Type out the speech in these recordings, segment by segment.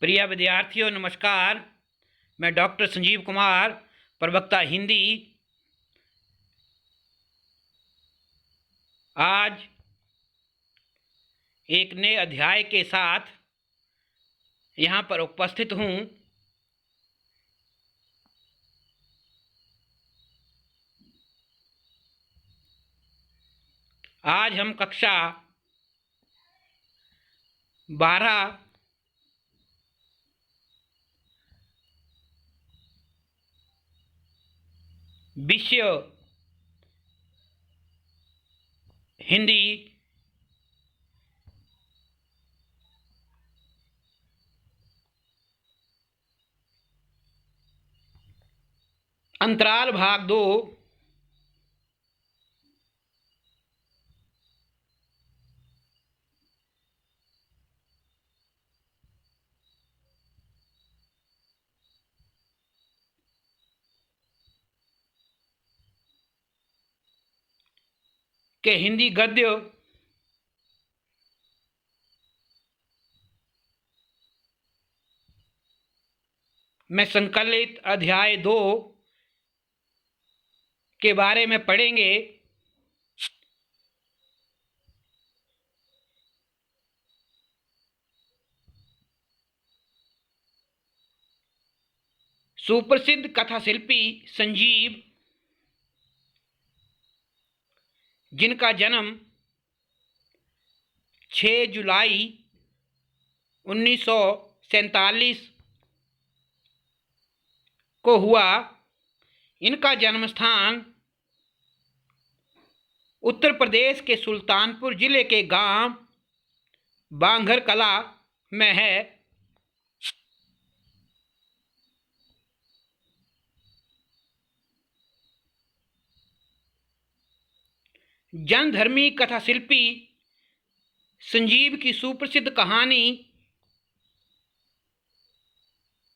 प्रिय विद्यार्थियों नमस्कार। मैं डॉक्टर संजीव कुमार, प्रवक्ता हिंदी, आज एक नए अध्याय के साथ यहाँ पर उपस्थित हूँ। आज हम कक्षा 12 विषय हिंदी अंतराल भाग 2 के हिंदी गद्य में संकलित अध्याय 2 के बारे में पढ़ेंगे। सुप्रसिद्ध कथाशिल्पी संजीव, जिनका जन्म 6 जुलाई 1947 को हुआ, इनका जन्म स्थान उत्तर प्रदेश के सुल्तानपुर जिले के गांव बांगर कला में है। जनधर्मी कथाशिल्पी संजीव की सुप्रसिद्ध कहानी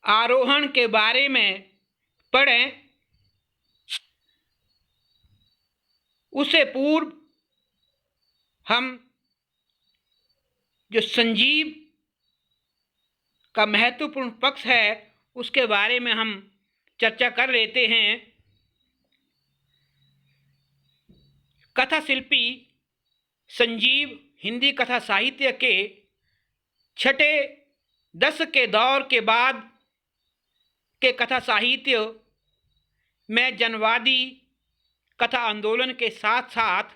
आरोहण के बारे में पढ़ें। उससे पूर्व हम जो संजीव का महत्वपूर्ण पक्ष है उसके बारे में हम चर्चा कर लेते हैं। कथाशिल्पी संजीव हिंदी कथा साहित्य के छठे दशक के दौर के बाद के कथा साहित्य में जनवादी कथा आंदोलन के साथ साथ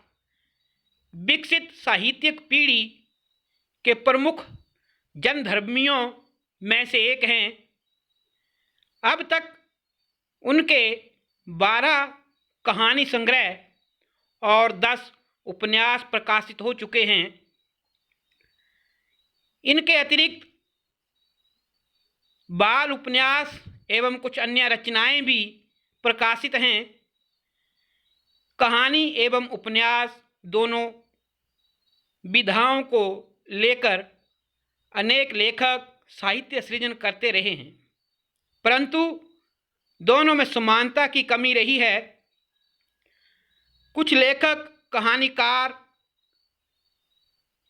विकसित साहित्यिक पीढ़ी के प्रमुख जनधर्मियों में से एक हैं। अब तक उनके 12 कहानी संग्रह और 10 उपन्यास प्रकाशित हो चुके हैं। इनके अतिरिक्त बाल उपन्यास एवं कुछ अन्य रचनाएं भी प्रकाशित हैं। कहानी एवं उपन्यास दोनों विधाओं को लेकर अनेक लेखक साहित्य सृजन करते रहे हैं, परंतु दोनों में समानता की कमी रही है। कुछ लेखक कहानीकार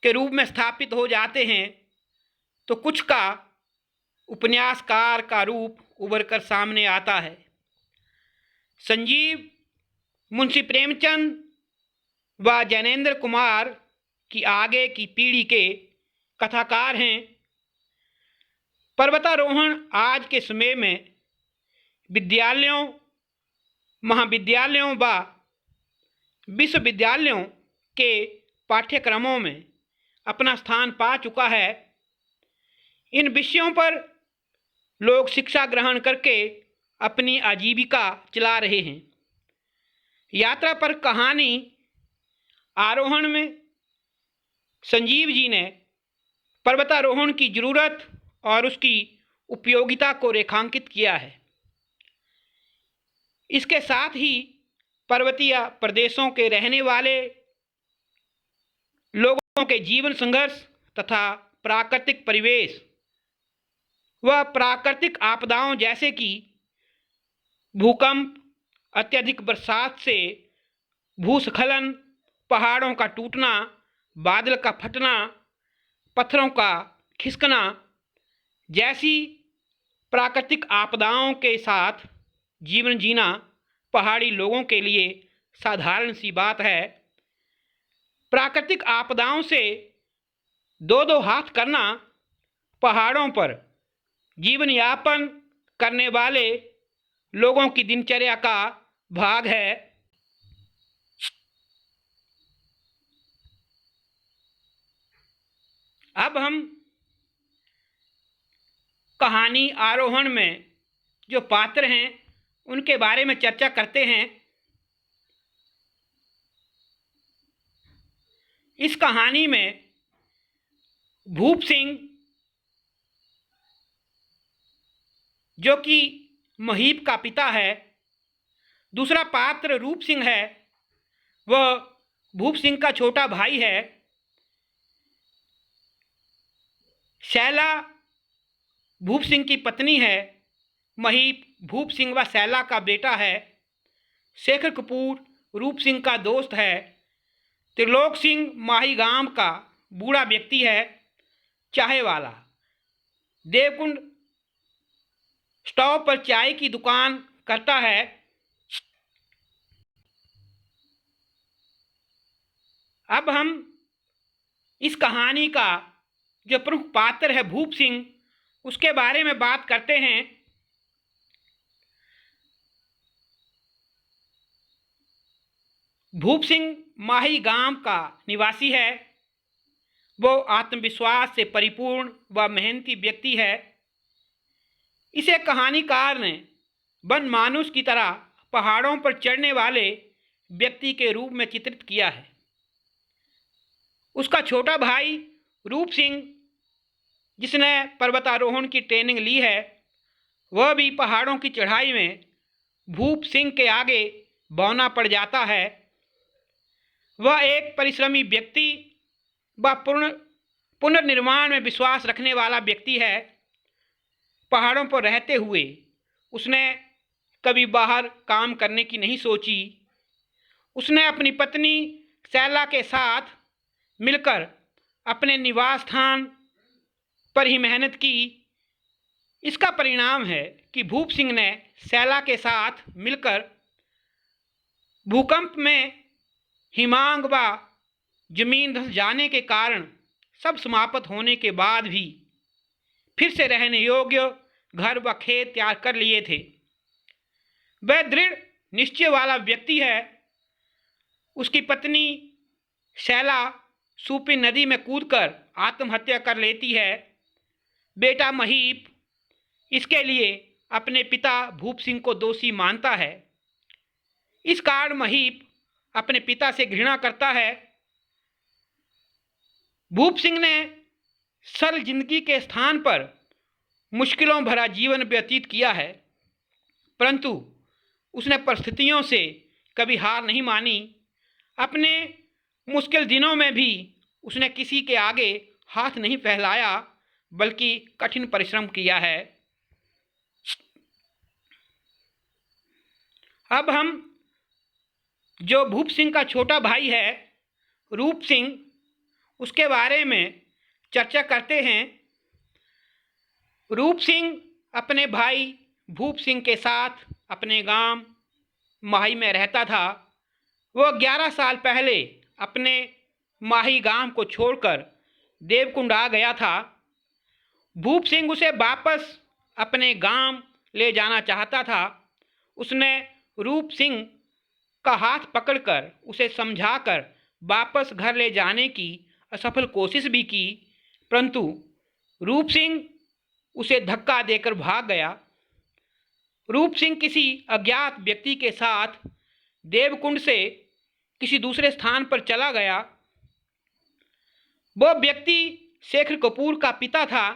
के रूप में स्थापित हो जाते हैं तो कुछ का उपन्यासकार का रूप उभर कर सामने आता है। संजीव मुंशी प्रेमचंद व जैनेन्द्र कुमार की आगे की पीढ़ी के कथाकार हैं। पर्वतारोहण आज के समय में विद्यालयों, महाविद्यालयों व विश्वविद्यालयों के पाठ्यक्रमों में अपना स्थान पा चुका है। इन विषयों पर लोग शिक्षा ग्रहण करके अपनी आजीविका चला रहे हैं। यात्रा पर कहानी आरोहण में संजीव जी ने पर्वतारोहण की जरूरत और उसकी उपयोगिता को रेखांकित किया है। इसके साथ ही पर्वतीय प्रदेशों के रहने वाले लोगों के जीवन संघर्ष तथा प्राकृतिक परिवेश व प्राकृतिक आपदाओं जैसे कि भूकंप, अत्यधिक बरसात से भूस्खलन, पहाड़ों का टूटना, बादल का फटना, पत्थरों का खिसकना जैसी प्राकृतिक आपदाओं के साथ जीवन जीना पहाड़ी लोगों के लिए साधारण सी बात है। प्राकृतिक आपदाओं से दो दो हाथ करना पहाड़ों पर जीवन यापन करने वाले लोगों की दिनचर्या का भाग है। अब हम कहानी आरोहण में जो पात्र हैं उनके बारे में चर्चा करते हैं। इस कहानी में भूप सिंह जो कि महीप का पिता है, दूसरा पात्र रूप सिंह है, वह भूप सिंह का छोटा भाई है। शैला भूप सिंह की पत्नी है। महीप भूप सिंह व शैला का बेटा है। शेखर कपूर रूप सिंह का दोस्त है। त्रिलोक सिंह माही गांव का बूढ़ा व्यक्ति है, चाय वाला। देवकुंड स्टॉव पर चाय की दुकान करता है। अब हम इस कहानी का जो प्रमुख पात्र है भूप सिंह, उसके बारे में बात करते हैं। भूप सिंह माही गांव का निवासी है। वो आत्मविश्वास से परिपूर्ण व मेहनती व्यक्ति है। इसे कहानीकार ने वन मानुष की तरह पहाड़ों पर चढ़ने वाले व्यक्ति के रूप में चित्रित किया है। उसका छोटा भाई रूप सिंह, जिसने पर्वतारोहण की ट्रेनिंग ली है, वह भी पहाड़ों की चढ़ाई में भूप सिंह के आगे बौना पड़ जाता है। वह एक परिश्रमी व्यक्ति व पुनर्निर्माण में विश्वास रखने वाला व्यक्ति है। पहाड़ों पर रहते हुए उसने कभी बाहर काम करने की नहीं सोची। उसने अपनी पत्नी शैला के साथ मिलकर अपने निवास स्थान पर ही मेहनत की। इसका परिणाम है कि भूप सिंह ने शैला के साथ मिलकर भूकंप में हिमांग व जमीन धंस जाने के कारण सब समाप्त होने के बाद भी फिर से रहने योग्य घर व खेत तैयार कर लिए थे। वह दृढ़ निश्चय वाला व्यक्ति है। उसकी पत्नी शैला सूपी नदी में कूदकर आत्महत्या कर लेती है। बेटा महीप इसके लिए अपने पिता भूप सिंह को दोषी मानता है। इस कारण महीप अपने पिता से घृणा करता है। भूप सिंह ने सरल जिंदगी के स्थान पर मुश्किलों भरा जीवन व्यतीत किया है, परंतु उसने परिस्थितियों से कभी हार नहीं मानी। अपने मुश्किल दिनों में भी उसने किसी के आगे हाथ नहीं फैलाया, बल्कि कठिन परिश्रम किया है। अब हम जो भूप सिंह का छोटा भाई है रूप सिंह, उसके बारे में चर्चा करते हैं। रूप सिंह अपने भाई भूप सिंह के साथ अपने गांव माही में रहता था। वह 11 साल पहले अपने माही गांव को छोड़कर देवकुंड आ गया था। भूप सिंह उसे वापस अपने गांव ले जाना चाहता था। उसने रूप सिंह का हाथ पकड़कर उसे समझाकर वापस घर ले जाने की असफल कोशिश भी की, परंतु रूप सिंह उसे धक्का देकर भाग गया। रूप सिंह किसी अज्ञात व्यक्ति के साथ देवकुंड से किसी दूसरे स्थान पर चला गया। वह व्यक्ति शेखर कपूर का पिता था।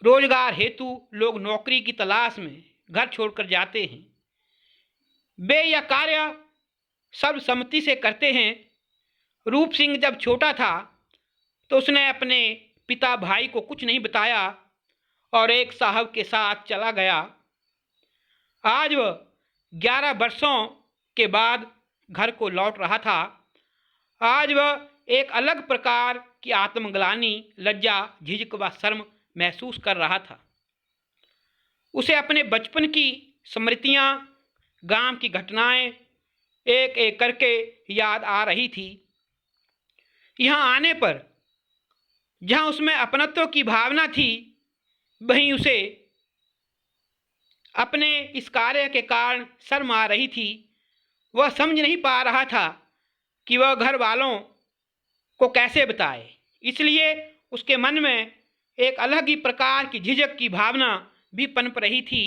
रोजगार हेतु लोग नौकरी की तलाश में घर छोड़कर जाते हैं। वे यह कार्य सर्वसम्मति से करते हैं। रूप सिंह जब छोटा था तो उसने अपने पिता भाई को कुछ नहीं बताया और एक साहब के साथ चला गया। आज वह 11 वर्षों के बाद घर को लौट रहा था। आज वह एक अलग प्रकार की आत्मग्लानि, लज्जा, झिझक व शर्म महसूस कर रहा था। उसे अपने बचपन की स्मृतियाँ, गांव की घटनाएं एक एक करके याद आ रही थी। यहाँ आने पर जहाँ उसमें अपनत्व की भावना थी, वहीं उसे अपने इस कार्य के कारण शर्म आ रही थी। वह समझ नहीं पा रहा था कि वह घर वालों को कैसे बताए, इसलिए उसके मन में एक अलग ही प्रकार की झिझक की भावना भी पनप रही थी।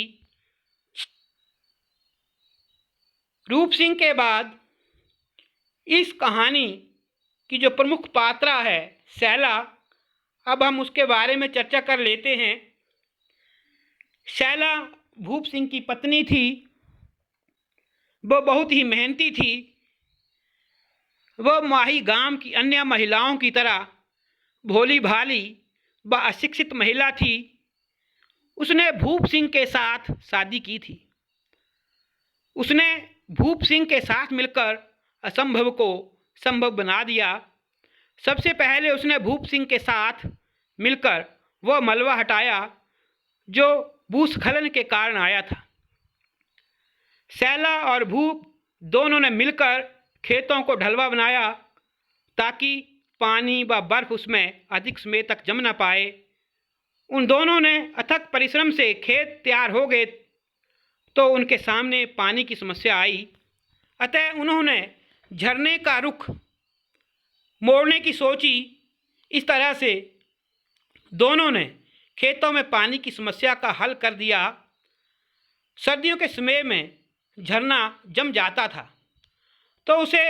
रूप सिंह के बाद इस कहानी की जो प्रमुख पात्रा है शैला, अब हम उसके बारे में चर्चा कर लेते हैं। शैला भूप सिंह की पत्नी थी। वह बहुत ही मेहनती थी। वह माही गांव की अन्य महिलाओं की तरह भोली भाली व अशिक्षित महिला थी। उसने भूप सिंह के साथ शादी की थी। उसने भूप सिंह के साथ मिलकर असंभव को संभव बना दिया। सबसे पहले उसने भूप सिंह के साथ मिलकर वह मलबा हटाया जो भूस्खलन के कारण आया था। शैला और भूप दोनों ने मिलकर खेतों को ढलवा बनाया ताकि पानी व बर्फ उसमें अधिक समय तक जम न पाए। उन दोनों ने अथक परिश्रम से खेत तैयार हो गए तो उनके सामने पानी की समस्या आई। अतः उन्होंने झरने का रुख मोड़ने की सोची। इस तरह से दोनों ने खेतों में पानी की समस्या का हल कर दिया। सर्दियों के समय में झरना जम जाता था तो उसे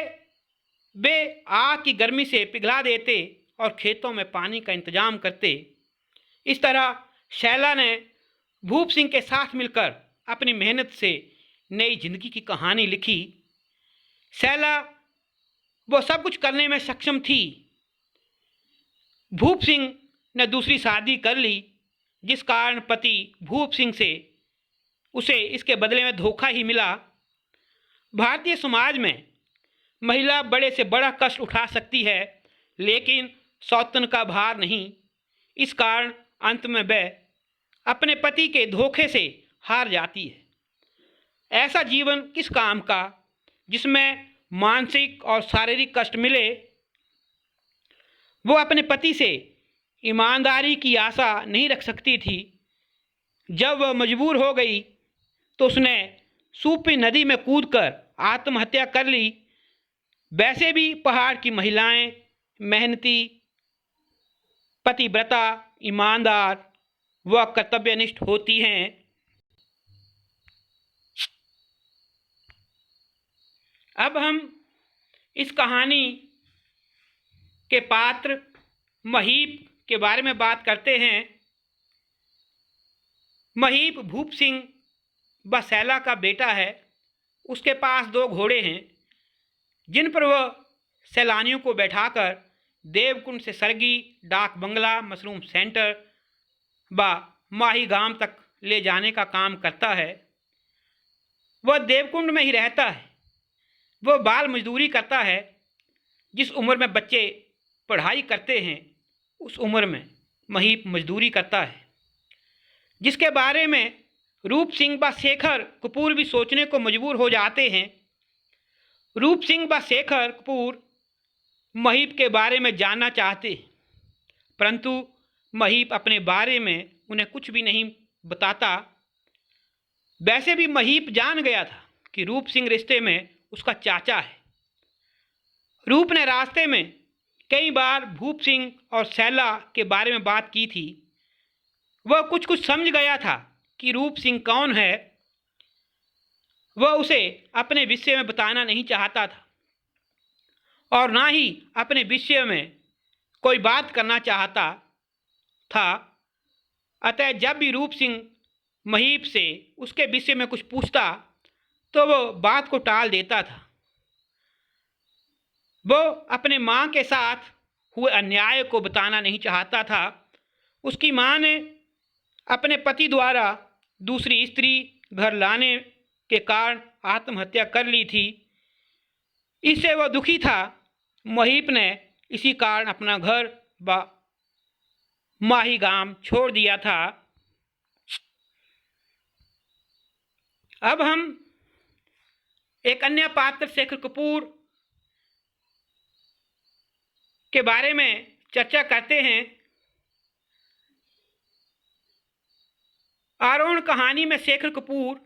वे आग की गर्मी से पिघला देते और खेतों में पानी का इंतजाम करते। इस तरह शैला ने भूप सिंह के साथ मिलकर अपनी मेहनत से नई जिंदगी की कहानी लिखी। शैला वो सब कुछ करने में सक्षम थी। भूप सिंह ने दूसरी शादी कर ली, जिस कारण पति भूप सिंह से उसे इसके बदले में धोखा ही मिला। भारतीय समाज में महिला बड़े से बड़ा कष्ट उठा सकती है, लेकिन सौतन का भार नहीं। इस कारण अंत में वह अपने पति के धोखे से हार जाती है। ऐसा जीवन किस काम का जिसमें मानसिक और शारीरिक कष्ट मिले। वो अपने पति से ईमानदारी की आशा नहीं रख सकती थी। जब वह मजबूर हो गई तो उसने सूपी नदी में कूदकर आत्महत्या कर ली। वैसे भी पहाड़ की महिलाएं मेहनती, पतिव्रता, ईमानदार व कर्तव्यनिष्ठ होती हैं। अब हम इस कहानी के पात्र महीप के बारे में बात करते हैं। महीप भूप सिंह व शैला का बेटा है। उसके पास 2 घोड़े हैं जिन पर वह सैलानियों को बैठाकर देवकुंड से सरगी, डाक बंगला, मशरूम सेंटर व माही गांव तक ले जाने का काम करता है। वह देवकुंड में ही रहता है। वह बाल मजदूरी करता है। जिस उम्र में बच्चे पढ़ाई करते हैं उस उम्र में महीप मजदूरी करता है, जिसके बारे में रूप सिंह व शेखर कपूर भी सोचने को मजबूर हो जाते हैं। रूप सिंह व शेखर कपूर महीप के बारे में जानना चाहते हैं, परंतु महीप अपने बारे में उन्हें कुछ भी नहीं बताता। वैसे भी महीप जान गया था कि रूप सिंह रिश्ते में उसका चाचा है। रूप ने रास्ते में कई बार भूप सिंह और शैला के बारे में बात की थी। वह कुछ कुछ समझ गया था कि रूप सिंह कौन है। वह उसे अपने विषय में बताना नहीं चाहता था और ना ही अपने विषय में कोई बात करना चाहता था। अतः जब भी रूप सिंह महीप से उसके विषय में कुछ पूछता तो वह बात को टाल देता था। वो अपने माँ के साथ हुए अन्याय को बताना नहीं चाहता था। उसकी माँ ने अपने पति द्वारा दूसरी स्त्री घर लाने के कारण आत्महत्या कर ली थी। इससे वह दुखी था। महीप ने इसी कारण अपना घर व माहीगाम छोड़ दिया था। अब हम एक अन्य पात्र शेखर कपूर के बारे में चर्चा करते हैं। आरोहण कहानी में शेखर कपूर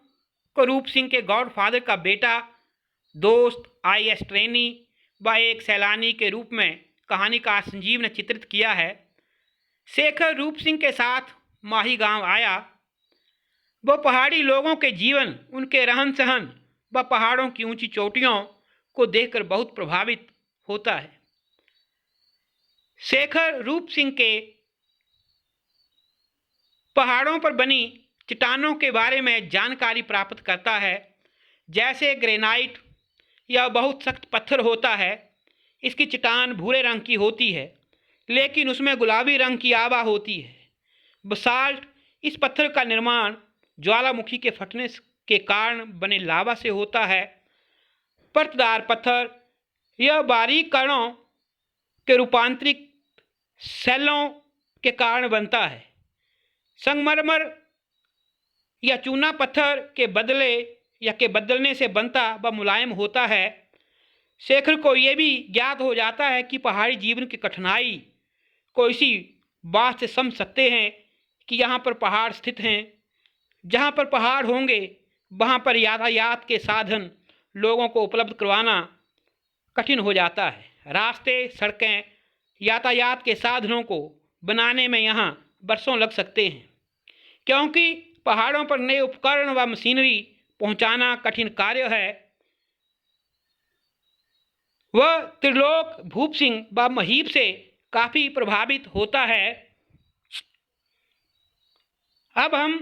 को रूप सिंह के गॉडफादर का बेटा, दोस्त, IAS ट्रेनी व एक सैलानी के रूप में कहानीकार संजीव ने चित्रित किया है। शेखर रूप सिंह के साथ माहीगांव आया। वह पहाड़ी लोगों के जीवन, उनके रहन सहन व पहाड़ों की ऊंची चोटियों को देखकर बहुत प्रभावित होता है। शेखर रूप सिंह के पहाड़ों पर बनी चट्टानों के बारे में जानकारी प्राप्त करता है। जैसे ग्रेनाइट यह बहुत सख्त पत्थर होता है। इसकी चट्टान भूरे रंग की होती है, लेकिन उसमें गुलाबी रंग की आभा होती है। बसाल्ट इस पत्थर का निर्माण ज्वालामुखी के फटने के कारण बने लावा से होता है। परतदार पत्थर यह बारीक कणों के रूपांतरित सेलों के कारण बनता है। संगमरमर या चूना पत्थर के बदलने से बनता व मुलायम होता है। शेखर को यह भी ज्ञात हो जाता है कि पहाड़ी जीवन की कठिनाई को इसी बात से समझ सकते हैं कि यहाँ पर पहाड़ स्थित हैं। जहाँ पर पहाड़ होंगे वहाँ पर यातायात के साधन लोगों को उपलब्ध करवाना कठिन हो जाता है। रास्ते, सड़कें, यातायात के साधनों को बनाने में यहाँ बरसों लग सकते हैं, क्योंकि पहाड़ों पर नए उपकरण व मशीनरी पहुँचाना कठिन कार्य है। वह त्रिलोक, भूप सिंह व महीप से काफ़ी प्रभावित होता है। अब हम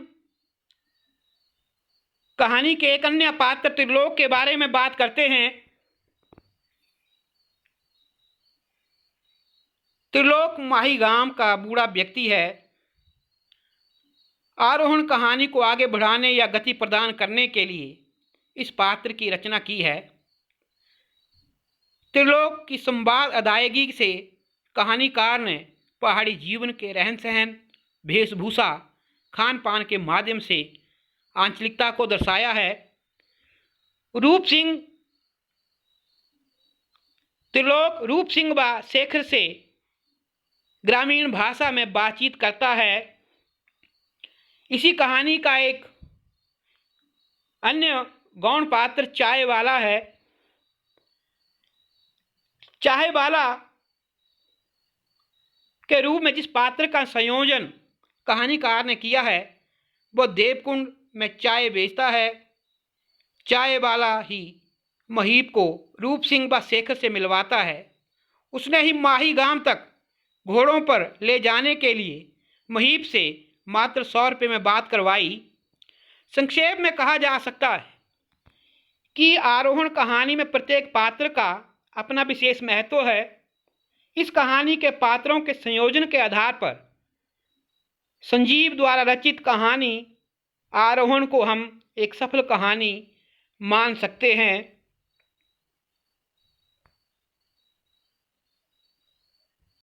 कहानी के एक अन्य पात्र त्रिलोक के बारे में बात करते हैं। त्रिलोक माहीगाम का बूढ़ा व्यक्ति है। आरोहण कहानी को आगे बढ़ाने या गति प्रदान करने के लिए इस पात्र की रचना की है। त्रिलोक की संवाद अदायगी से कहानीकार ने पहाड़ी जीवन के रहन सहन, वेशभूषा, खान पान के माध्यम से आंचलिकता को दर्शाया है। रूप सिंह त्रिलोक रूप सिंह व शेखर से ग्रामीण भाषा में बातचीत करता है। इसी कहानी का एक अन्य गौण पात्र चाय वाला है। चाय वाला के रूप में जिस पात्र का संयोजन कहानीकार ने किया है वह देवकुंड में चाय बेचता है। चाय वाला ही महीप को रूप सिंह व शेखर से मिलवाता है। उसने ही माहीगाम तक घोड़ों पर ले जाने के लिए महीप से मात्र 100 रुपये में बात करवाई। संक्षेप में कहा जा सकता है कि आरोहण कहानी में प्रत्येक पात्र का अपना विशेष महत्व है। इस कहानी के पात्रों के संयोजन के आधार पर संजीव द्वारा रचित कहानी आरोहण को हम एक सफल कहानी मान सकते हैं।